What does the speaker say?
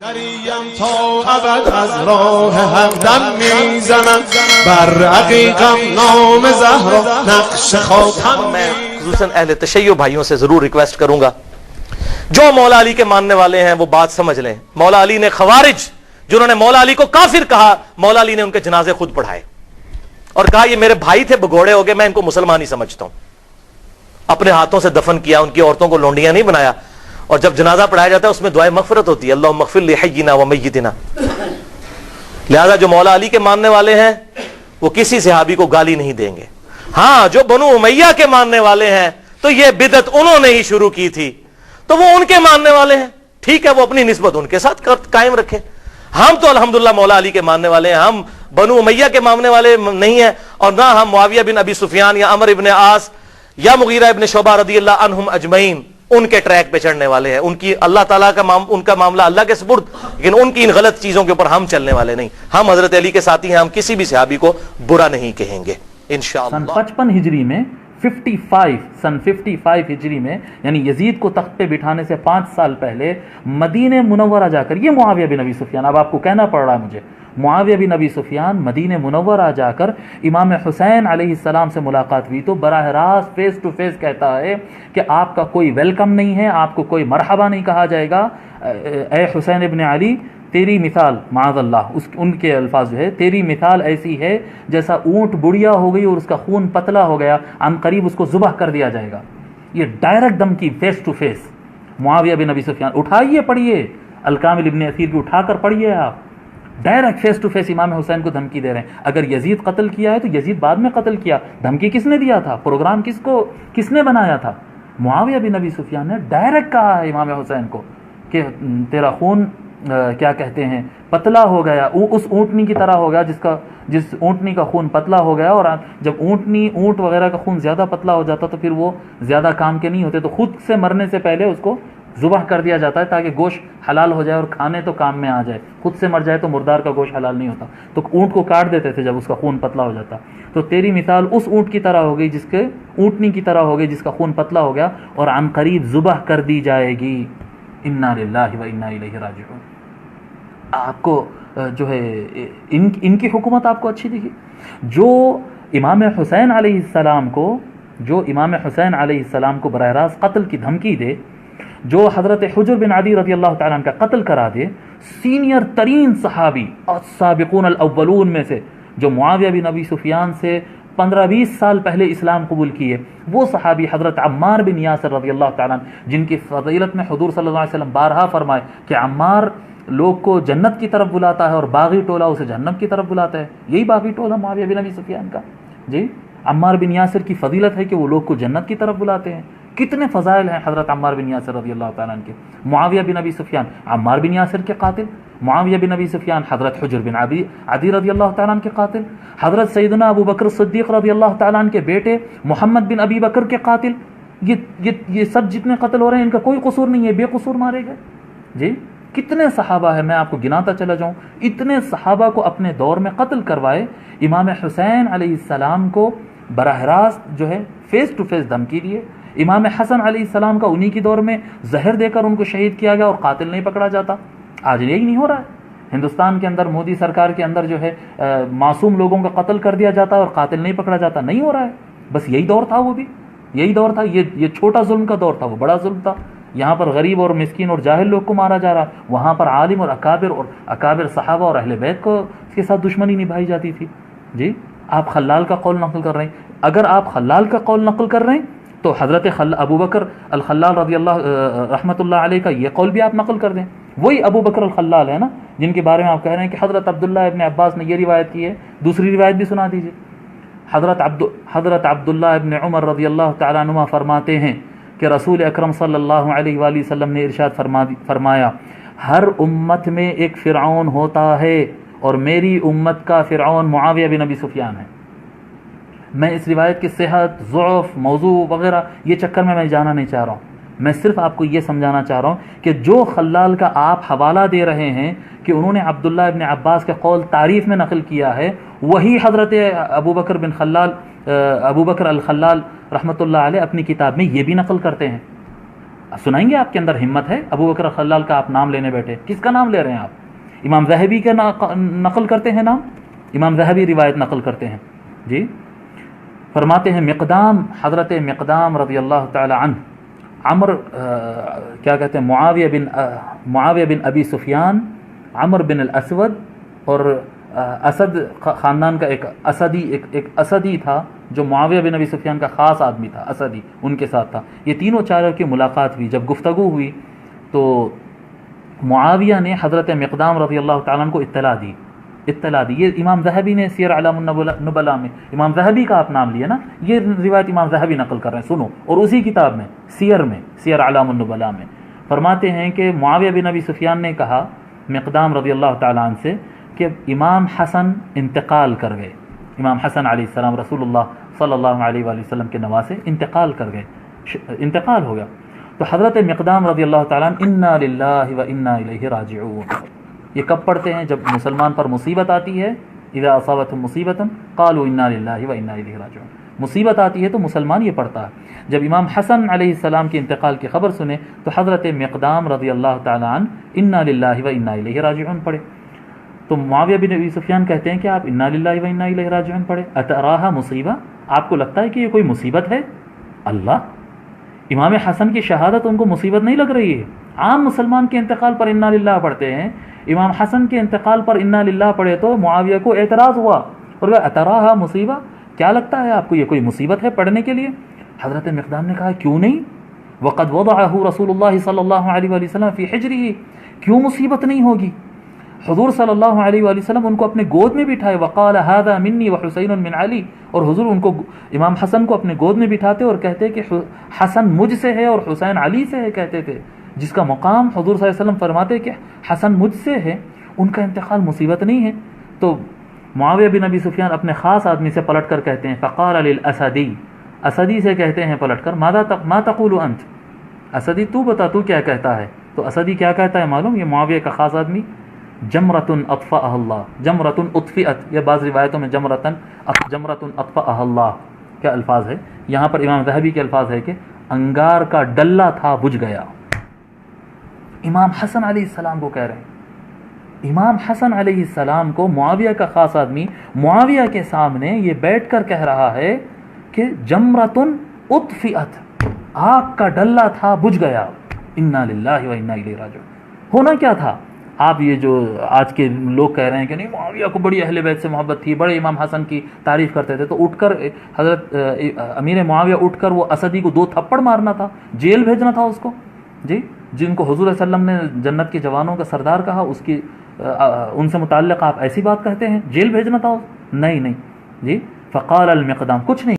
نریم تا ابد از راه همدم میزنم بر عقیقم نام زهرا نقش خاتم. میں خصوصاً اہل تشیع بھائیوں سے ضرور ریکویسٹ کروں گا جو مولا علی کے ماننے والے ہیں وہ بات سمجھ لیں. مولا علی نے خوارج جنہوں نے مولا علی کو کافر کہا، مولا علی نے ان کے جنازے خود پڑھائے اور کہا یہ میرے بھائی تھے، بگوڑے ہو گئے، میں ان کو مسلمان ہی سمجھتا ہوں. اپنے ہاتھوں سے دفن کیا، ان کی عورتوں کو لونڈیاں نہیں بنایا. اور جب جنازہ پڑھایا جاتا ہے اس میں دعائے مغفرت ہوتی ہے، اللہم اغفر لحینا و میتنا. لہذا جو مولا علی کے ماننے والے ہیں وہ کسی صحابی کو گالی نہیں دیں گے. ہاں جو بنو امیہ کے ماننے والے ہیں تو یہ بدعت انہوں نے ہی شروع کی تھی تو وہ ان کے ماننے والے ہیں، ٹھیک ہے، وہ اپنی نسبت ان کے ساتھ قائم رکھیں. ہم تو الحمدللہ مولا علی کے ماننے والے ہیں، ہم بنو امیہ کے ماننے والے نہیں ہیں، اور نہ ہم معاویہ بن ابی سفیان یا عمر ابن عاص یا مغیرہ ابن شعبہ رضی اللہ عنہم اجمعین ان کے ٹریک پہ چڑھنے والے ہیں. ان کی اللہ تعالیٰ کا ان کا معاملہ اللہ کے سپرد، لیکن ان کی ان غلط چیزوں کے اوپر ہم چلنے والے نہیں. ہم حضرت علی کے ساتھی ہیں، ہم کسی بھی صحابی کو برا نہیں کہیں گے انشاءاللہ. سن 55 ہجری میں سن 55 ہجری میں یعنی یزید کو تخت پہ بٹھانے سے 5 سال پہلے مدینہ منورہ جا کر، یہ معاویہ بن ابی سفیان، اب آپ کو کہنا پڑ رہا ہے مجھے، معاویہ بن ابی سفیان مدینہ منورہ جا کر امام حسین علیہ السلام سے ملاقات ہوئی تو براہ راست فیس ٹو فیس کہتا ہے کہ آپ کا کوئی ویلکم نہیں ہے، آپ کو کوئی مرحبا نہیں کہا جائے گا. اے حسین ابن علی، تیری مثال معاذ اللہ، ان کے الفاظ جو ہے، تیری مثال ایسی ہے جیسا اونٹ بڑھیا ہو گئی اور اس کا خون پتلا ہو گیا، عن قریب اس کو ذبح کر دیا جائے گا. یہ ڈائریکٹ دھمکی فیس ٹو فیس. معاویہ بن ابی سفیان اٹھائیے، پڑھیے الکامل ابن اثیر کی، اٹھا کر پڑھیے آپ. ڈائریکٹ فیس ٹو فیس امام حسین کو دھمکی دے رہے ہیں. اگر یزید قتل کیا ہے تو یزید بعد میں قتل کیا، دھمکی کس نے دیا تھا؟ پروگرام کس نے بنایا تھا؟ معاویہ بن ابی سفیان نے ڈائریکٹ کہا ہے امام حسین کو کہ تیرا خون کیا کہتے ہیں پتلا ہو گیا، اس اونٹنی کی طرح ہو گیا جس اونٹنی کا خون پتلا ہو گیا. اور جب اونٹ وغیرہ کا خون زیادہ پتلا ہو جاتا تو پھر وہ زیادہ کام کے نہیں ہوتے، تو خود سے مرنے سے پہلے اس کو ذبح کر دیا جاتا ہے تاکہ گوشت حلال ہو جائے اور کھانے تو کام میں آ جائے. خود سے مر جائے تو مردار کا گوشت حلال نہیں ہوتا، تو اونٹ کو کاٹ دیتے تھے جب اس کا خون پتلا ہو جاتا. تو تیری مثال اس اونٹ کی طرح ہو گئی، اونٹنی کی طرح ہو گئی جس کا خون پتلا ہو گیا اور عن قریب ذبح کر دی جائے گی. انا للہ و انا الیہ راجعون. آپ کو جو ہے ان کی حکومت آپ کو اچھی دکھی؟ جو امام حسین علیہ السلام کو براہ راست قتل کی دھمکی دے، جو حضرت حجر بن عدی رضی اللہ تعالیٰ عنہ کا قتل کرا دے، سینئر ترین صحابی اور سابقون الاولون میں سے، جو معاویہ بن ابی سفیان سے 15-20 سال پہلے اسلام قبول کیے، وہ صحابی حضرت عمار بن یاسر رضی اللہ تعالیٰ عنہ، جن کی فضیلت میں حضور صلی اللہ علیہ وسلم بارہا فرمائے کہ عمار لوگ کو جنت کی طرف بلاتا ہے اور باغی ٹولہ اسے جہنم کی طرف بلاتا ہے. یہی باغی ٹولہ معاویہ بن ابی سفیان کا. جی، عمار بن یاسر کی فضیلت ہے کہ وہ لوگ کو جنت کی طرف بلاتے ہیں. کتنے فضائل ہیں حضرت عمار بن یاسر رضی اللہ تعالیٰ عنہ کے. معاویہ بن ابی سفیان عمار بن یاسر کے قاتل، معاویہ بن ابی سفیان حضرت حجر بن عدی رضی اللہ تعالیٰ عنہ کے قاتل، حضرت سیدنا ابو بکر صدیق رضی اللہ تعالیٰ عنہ کے بیٹے محمد بن ابی بکر کے قاتل. یہ سب جتنے قتل ہو رہے ہیں ان کا کوئی قصور نہیں ہے، بے قصور مارے گئے. جی، کتنے صحابہ ہیں، میں آپ کو گناتا چلا جاؤں، اتنے صحابہ کو اپنے دور میں قتل کروائے. امام حسین علیہ السلام کو براہ راست جو ہے فیس ٹو فیس دھمکی دیے. امام حسن علیہ السلام کا انہی کی دور میں زہر دے کر ان کو شہید کیا گیا اور قاتل نہیں پکڑا جاتا. آج یہی نہیں ہو رہا ہے ہندوستان کے اندر، مودی سرکار کے اندر جو ہے معصوم لوگوں کا قتل کر دیا جاتا ہے اور قاتل نہیں پکڑا جاتا. نہیں ہو رہا ہے. بس یہی دور تھا، وہ بھی یہی دور تھا. یہ چھوٹا ظلم کا دور تھا، وہ بڑا ظلم تھا. یہاں پر غریب اور مسکین اور جاہل لوگ کو مارا جا رہا، وہاں پر عالم اور اکابر صحابہ اور اہل بیت کو اس کے ساتھ دشمنی نبھائی جاتی تھی. جی، آپ خلال کا قول نقل کر رہے ہیں. اگر آپ خلال کا قول نقل کر رہے ہیں تو حضرت ابو بکر الخلال رضی اللہ رحمۃ اللہ علیہ کا یہ قول بھی آپ نقل کر دیں. وہی ابو بکر الخلال ہے نا جن کے بارے میں آپ کہہ رہے ہیں کہ حضرت عبداللہ ابن عباس نے یہ روایت کی ہے. دوسری روایت بھی سنا دیجیے. حضرت عبداللہ ابن عمر رضی اللہ تعالیٰ عنہما فرماتے ہیں کہ رسول اکرم صلی اللہ علیہ وآلہ وسلم نے ارشاد فرمایا، ہر امت میں ایک فرعون ہوتا ہے اور میری امت کا فرعون معاویہ بن ابی سفیان ہے. میں اس روایت کی صحت، ضعف، موضوع وغیرہ یہ چکر میں جانا نہیں چاہ رہا ہوں. میں صرف آپ کو یہ سمجھانا چاہ رہا ہوں کہ جو خلال کا آپ حوالہ دے رہے ہیں کہ انہوں نے عبداللہ ابن عباس کے قول تعریف میں نقل کیا ہے، وہی حضرت ابو بکر الخلال رحمۃ اللہ علیہ اپنی کتاب میں یہ بھی نقل کرتے ہیں. سنائیں گے آپ کے اندر ہمت ہے؟ ابو بکر خلال کا آپ نام لینے بیٹھے، کس کا نام لے رہے ہیں آپ؟ امام ذہبی کا نقل کرتے ہیں نام، امام ذہبی روایت نقل کرتے ہیں جی. فرماتے ہیں مقدام، حضرت مقدام رضی اللہ تعالی عنہ، کیا کہتے ہیں، معاویہ بن ابی سفیان، عمر بن الاسود اور اسد خاندان کا ایک اسدی تھا جو معاویہ بن ابی سفیان کا خاص آدمی تھا، اسدی ان کے ساتھ تھا. یہ تینوں چاروں کی ملاقات ہوئی. جب گفتگو ہوئی تو معاویہ نے حضرت مقدام رضی اللہ تعالیٰ عنہ کو اطلاع دی. یہ امام ذہبی نے سیر اعلام النبلاء میں، امام ذہبی کا آپ نام لیا نا، یہ روایت امام ذہبی نقل کر رہے ہیں، سنو. اور اسی کتاب میں سیر اعلام النبلاء میں فرماتے ہیں کہ معاویہ بن ابی سفیان نے کہا مقدام رضی اللہ تعالیٰ عنہ سے کہ امام حسن انتقال کر گئے. امام حسن علیہ السلام رسول اللہ صلی اللہ علیہ وآلہ وسلم کے نواسے انتقال کر گئے، انتقال ہو گیا. تو حضرت مقدام رضی اللہ تعالیٰ عنہ انا للہ و انا الیہ راجعون یہ کب پڑھتے ہیں؟ جب مسلمان پر مصیبت آتی ہے، اذا اصابتهم مصیبۃ قالوا انا للہ و انا الیہ راجعون. مصیبت آتی ہے تو مسلمان یہ پڑھتا ہے. جب امام حسن علیہ السلام کے انتقال کی خبر سنے تو حضرت مقدام رضی اللہ تعالیٰ عنہ انا للہ و انا الیہ راجعون پڑھے. تو معاویہ بن ابی سفیان کہتے ہیں کہ آپ انا للہ و انا الیہ راجعون پڑھے. اتراہا مصیبہ، آپ کو لگتا ہے کہ یہ کوئی مصیبت ہے؟ اللہ، امام حسن کی شہادت ان کو مصیبت نہیں لگ رہی ہے. عام مسلمان کے انتقال پر انا للہ پڑھتے ہیں، امام حسن کے انتقال پر انا للہ پڑھے تو معاویہ کو اعتراض ہوا اور اتراہا مصیبہ، کیا لگتا ہے آپ کو یہ کوئی مصیبت ہے پڑھنے کے لیے؟ حضرت مقدام نے کہا کیوں نہیں، وقد وضعہ رسول اللہ صلی اللہ علیہ وآلہ وسلم فی حجرہ، کیوں مصیبت نہیں ہوگی؟ حضور صلی اللہ علیہ وآلہ وسلم ان کو اپنے گود میں بٹھائے، وقال هذا منی وحسین من علی، اور حضور ان کو امام حسن کو اپنے گود میں بٹھاتے اور کہتے کہ حسن مجھ سے ہے اور حسین علی سے ہے، کہتے تھے. جس کا مقام حضور صلی اللہ علیہ وسلم فرماتے کہ حسن مجھ سے ہے، ان کا انتقال مصیبت نہیں ہے. تو معاویہ بن ابی سفیان اپنے خاص آدمی سے پلٹ کر کہتے ہیں فقال للاسدی، اسدی سے کہتے ہیں پلٹ کر ما تقول انت، اسدی تو بتا تو کیا کہتا ہے؟ تو اسدی کیا کہتا ہے معلوم؟ یہ معاویہ کا خاص آدمی، جمرۃ اطفأها اللہ، جمرۃ اطفئت، یہ بعض روایتوں میں جمرۃ اطفأها اللہ کیا الفاظ ہے. یہاں پر امام ذہبی کے الفاظ ہے کہ انگار کا ڈلہ تھا بجھ گیا. امام حسن علیہ السلام کو کہہ رہے ہیں، امام حسن علیہ السلام کو معاویہ کا خاص آدمی معاویہ کے سامنے یہ بیٹھ کر کہہ رہا ہے کہ جمرۃ اطفئت، آگ کا ڈلہ تھا بجھ گیا. انا للہ و انا الیہ راجعون. ہونا کیا تھا؟ آپ یہ جو آج کے لوگ کہہ رہے ہیں کہ نہیں معاویہ کو بڑی اہل بیت سے محبت تھی، بڑے امام حسن کی تعریف کرتے تھے، تو اٹھ کر حضرت امیر معاویہ اٹھ کر وہ اسدی کو 2 تھپڑ مارنا تھا، جیل بھیجنا تھا اس کو جی. جن کو حضور صلی اللہ علیہ وسلم نے جنت کے جوانوں کا سردار کہا، اس کی ان سے متعلق آپ ایسی بات کہتے ہیں، جیل بھیجنا تھا؟ نہیں جی. فقال المقدام، کچھ نہیں